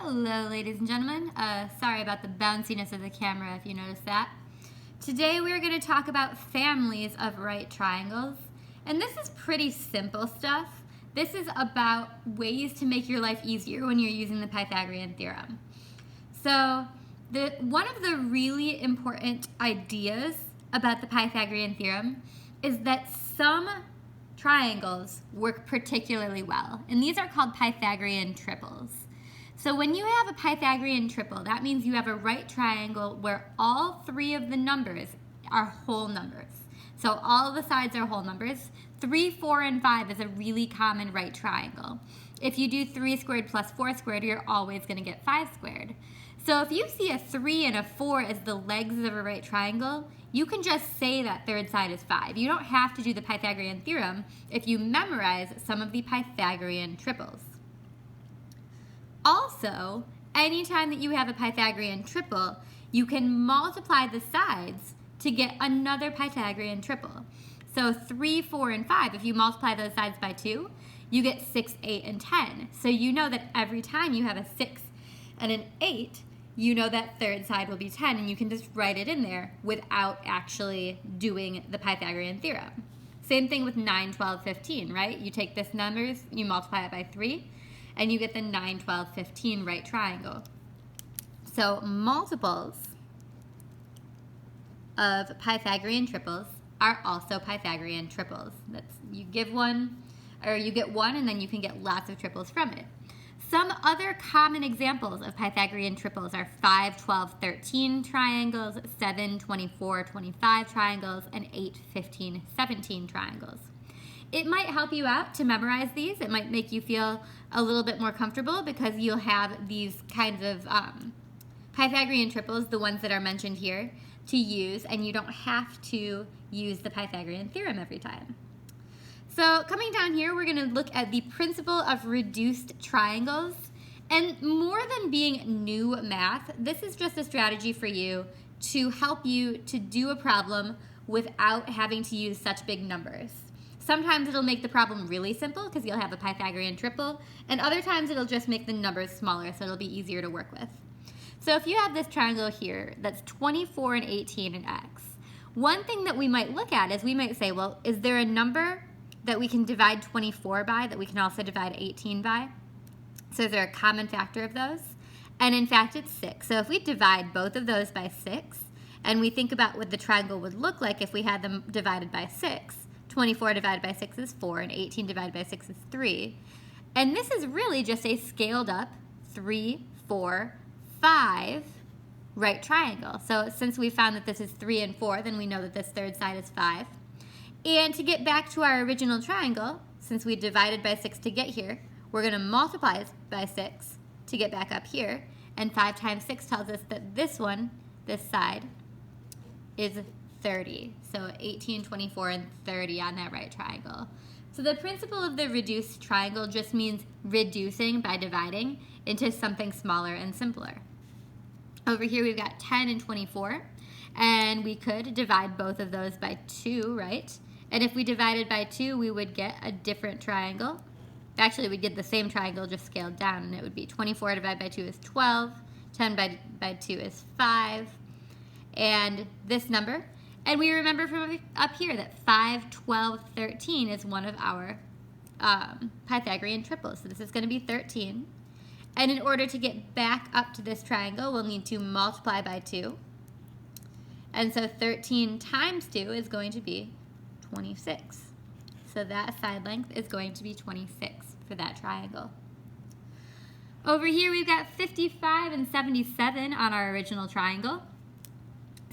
Hello, ladies and gentlemen. Sorry about the bounciness of the camera if you noticed that. Today we're going to talk about families of right triangles. And this is pretty simple stuff. This is about ways to make your life easier when you're using the Pythagorean theorem. So one of the really important ideas about the Pythagorean theorem is that some triangles work particularly well. And these are called Pythagorean triples. So when you have a Pythagorean triple, that means you have a right triangle where all three of the numbers are whole numbers. So all the sides are whole numbers. 3, 4, and 5 is a really common right triangle. If you do 3 squared plus 4 squared, you're always going to get 5 squared. So if you see a 3 and a 4 as the legs of a right triangle, you can just say that third side is 5. You don't have to do the Pythagorean theorem if you memorize some of the Pythagorean triples. Also, anytime that you have a Pythagorean triple, you can multiply the sides to get another Pythagorean triple. So 3, 4, and 5, if you multiply those sides by 2, you get 6, 8, and 10. So you know that every time you have a 6 and an 8, you know that third side will be 10, and you can just write it in there without actually doing the Pythagorean theorem. Same thing with 9, 12, 15, right? You take this numbers, you multiply it by 3, and you get the 9, 12, 15 right triangle. So multiples of Pythagorean triples are also Pythagorean triples. You get one and then you can get lots of triples from it. Some other common examples of Pythagorean triples are 5, 12, 13 triangles, 7, 24, 25 triangles, and 8, 15, 17 triangles. It might help you out to memorize these. It might make you feel a little bit more comfortable because you'll have these kinds of Pythagorean triples, the ones that are mentioned here, to use, and you don't have to use the Pythagorean theorem every time. So coming down here, we're going to look at the principle of reduced triangles. And more than being new math, this is just a strategy for you to help you to do a problem without having to use such big numbers. Sometimes it'll make the problem really simple because you'll have a Pythagorean triple, and other times it'll just make the numbers smaller so it'll be easier to work with. So if you have this triangle here that's 24 and 18 and x, one thing that we might look at is we might say, well, is there a number that we can divide 24 by that we can also divide 18 by? So is there a common factor of those? And in fact, it's 6. So if we divide both of those by 6, and we think about what the triangle would look like if we had them divided by 6, 24 divided by 6 is 4, and 18 divided by 6 is 3. And this is really just a scaled up 3, 4, 5 right triangle. So since we found that this is 3 and 4, then we know that this third side is 5. And to get back to our original triangle, since we divided by 6 to get here, we're going to multiply by 6 to get back up here. And 5 times 6 tells us that this side, is 30. So 18, 24, and 30 on that right triangle. So the principle of the reduced triangle just means reducing by dividing into something smaller and simpler. Over here we've got 10 and 24, and we could divide both of those by 2, right? And if we divided by 2, we would get a different triangle. Actually, we'd get the same triangle just scaled down, and it would be 24 divided by 2 is 12, 10 by 2 is 5, and this number. And we remember from up here that 5, 12, 13 is one of our Pythagorean triples. So this is going to be 13. And in order to get back up to this triangle, we'll need to multiply by 2. And so 13 times 2 is going to be 26. So that side length is going to be 26 for that triangle. Over here we've got 55 and 77 on our original triangle.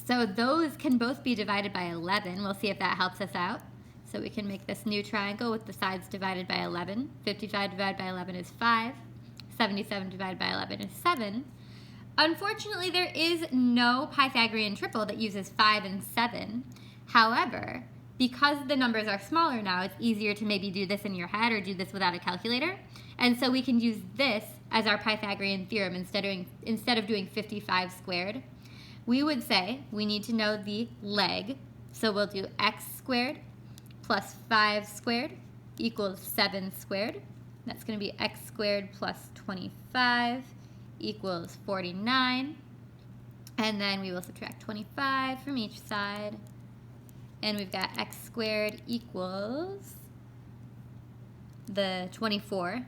So those can both be divided by 11. We'll see if that helps us out. So we can make this new triangle with the sides divided by 11. 55 divided by 11 is 5. 77 divided by 11 is 7. Unfortunately, there is no Pythagorean triple that uses 5 and 7. However, because the numbers are smaller now, it's easier to maybe do this in your head or do this without a calculator. And so we can use this as our Pythagorean theorem instead of doing 55 squared. We would say we need to know the leg, so we'll do x squared plus 5 squared equals 7 squared. That's going to be x squared plus 25 equals 49. And then we will subtract 25 from each side. And we've got x squared equals the 24.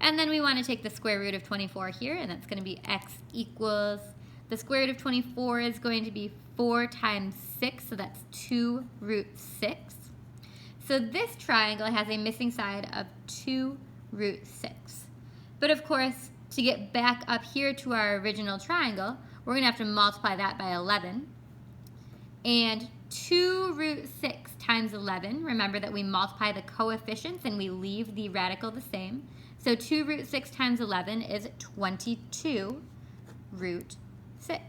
And then we want to take the square root of 24 here, and that's going to be x equals, the square root of 24 is going to be 4 times 6, so that's 2 root 6. So this triangle has a missing side of 2 root 6. But of course, to get back up here to our original triangle, we're going to have to multiply that by 11. And 2 root 6 times 11, remember that we multiply the coefficients and we leave the radical the same. So 2 root 6 times 11 is 22 root 6,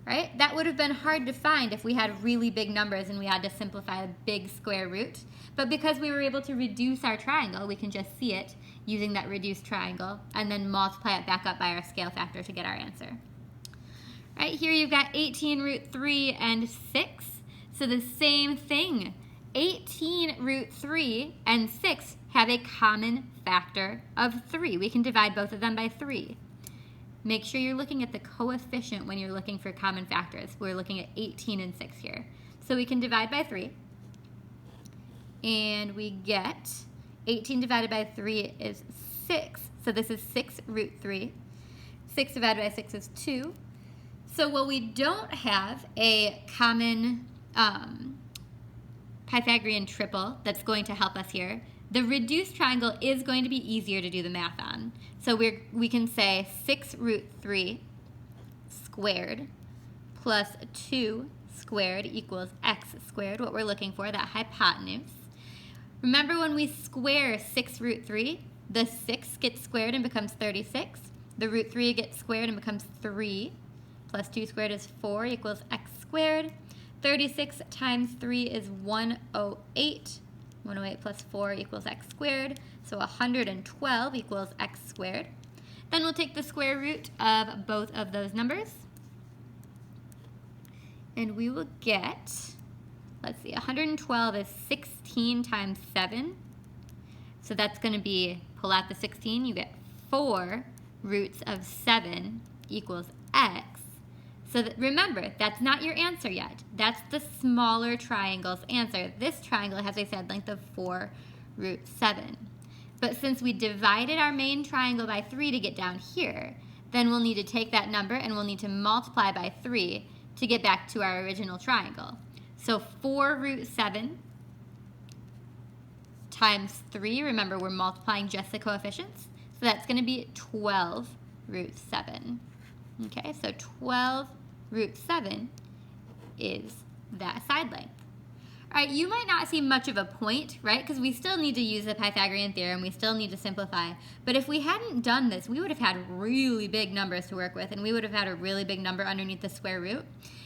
right? That would have been hard to find if we had really big numbers and we had to simplify a big square root. But because we were able to reduce our triangle, we can just see it using that reduced triangle and then multiply it back up by our scale factor to get our answer. Right here you've got 18 root 3 and 6. So the same thing. 18 root 3 and 6 have a common factor of 3. We can divide both of them by 3. Make sure you're looking at the coefficient when you're looking for common factors. We're looking at 18 and 6 here. So we can divide by 3. And we get 18 divided by 3 is 6. So this is 6 root 3. 6 divided by 6 is 2. So while we don't have a common Pythagorean triple that's going to help us here, the reduced triangle is going to be easier to do the math on. So we can say 6 root 3 squared plus 2 squared equals x squared, what we're looking for, that hypotenuse. Remember when we square 6 root 3, the 6 gets squared and becomes 36. The root 3 gets squared and becomes 3. Plus 2 squared is 4 equals x squared. 36 times 3 is 108. 108 plus 4 equals x squared. So 112 equals x squared. Then we'll take the square root of both of those numbers. And we will get, let's see, 112 is 16 times 7. So that's going to be, pull out the 16, you get 4 roots of 7 equals x. So remember, that's not your answer yet. That's the smaller triangle's answer. This triangle has a side length of 4 root 7. But since we divided our main triangle by 3 to get down here, then we'll need to take that number and we'll need to multiply by 3 to get back to our original triangle. So 4 root 7 times 3, remember we're multiplying just the coefficients, so that's going to be 12 root 7. Okay, so 12 root 7 is that side length. All right, you might not see much of a point, right? Because we still need to use the Pythagorean theorem. We still need to simplify. But if we hadn't done this, we would have had really big numbers to work with, and we would have had a really big number underneath the square root.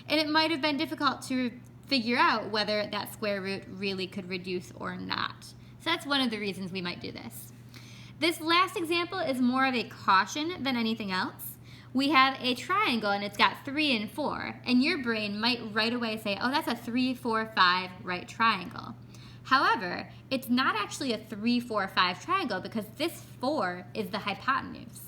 And it might have been difficult to figure out whether that square root really could reduce or not. So that's one of the reasons we might do this. This last example is more of a caution than anything else. We have a triangle and it's got 3 and 4, and your brain might right away say, oh, that's a 3, 4, 5 right triangle. However, it's not actually a 3, 4, 5 triangle because this 4 is the hypotenuse.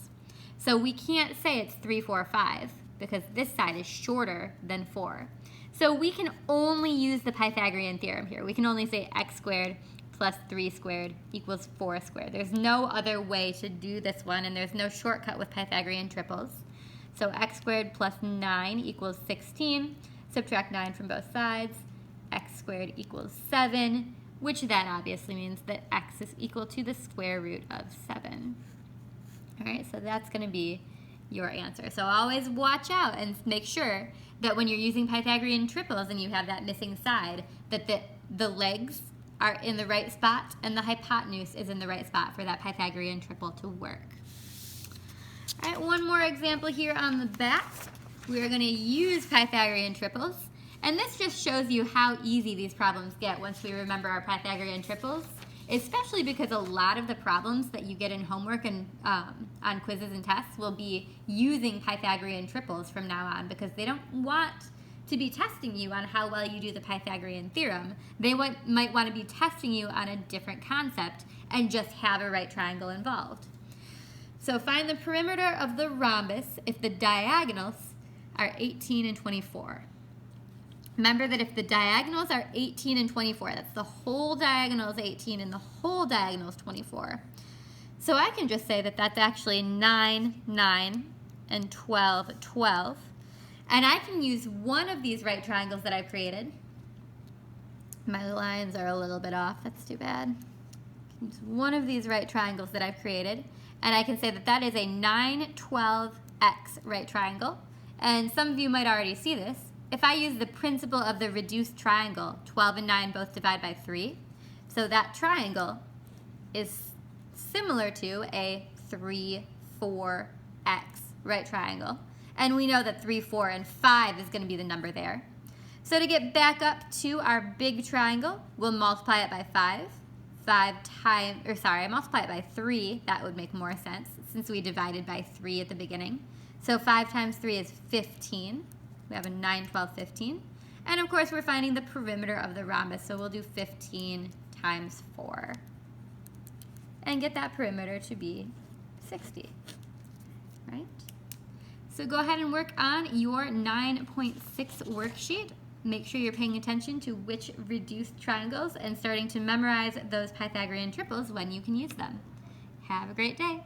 So we can't say it's 3, 4, 5 because this side is shorter than 4. So we can only use the Pythagorean theorem here. We can only say x squared plus 3 squared equals 4 squared. There's no other way to do this one, and there's no shortcut with Pythagorean triples. So x squared plus 9 equals 16. Subtract 9 from both sides. X squared equals 7, which then obviously means that x is equal to the square root of 7. All right, so that's going to be your answer. So always watch out and make sure that when you're using Pythagorean triples and you have that missing side, that the legs are in the right spot and the hypotenuse is in the right spot for that Pythagorean triple to work. All right, one more example here on the back. We are going to use Pythagorean triples, and this just shows you how easy these problems get once we remember our Pythagorean triples, especially because a lot of the problems that you get in homework and on quizzes and tests will be using Pythagorean triples from now on because they don't want to be testing you on how well you do the Pythagorean theorem. They might want to be testing you on a different concept and just have a right triangle involved. So find the perimeter of the rhombus if the diagonals are 18 and 24. Remember that if the diagonals are 18 and 24, that's the whole diagonal is 18 and the whole diagonal is 24. So I can just say that that's actually 9, 9, and 12, 12. And I can use one of these right triangles that I've created. My lines are a little bit off, that's too bad. Use one of these right triangles that I've created, and I can say that that is a 9, 12, x right triangle. And some of you might already see this. If I use the principle of the reduced triangle, 12 and 9 both divide by 3, so that triangle is similar to a 3, 4, x right triangle. And we know that 3, 4, and 5 is going to be the number there. So to get back up to our big triangle, we'll multiply it by 5. Multiply it by 3. That would make more sense since we divided by 3 at the beginning. So 5 times 3 is 15. We have a 9, 12, 15. And of course, we're finding the perimeter of the rhombus, so we'll do 15 times 4. And get that perimeter to be 60, right? So go ahead and work on your 9.6 worksheet. Make sure you're paying attention to which reduced triangles and starting to memorize those Pythagorean triples when you can use them. Have a great day.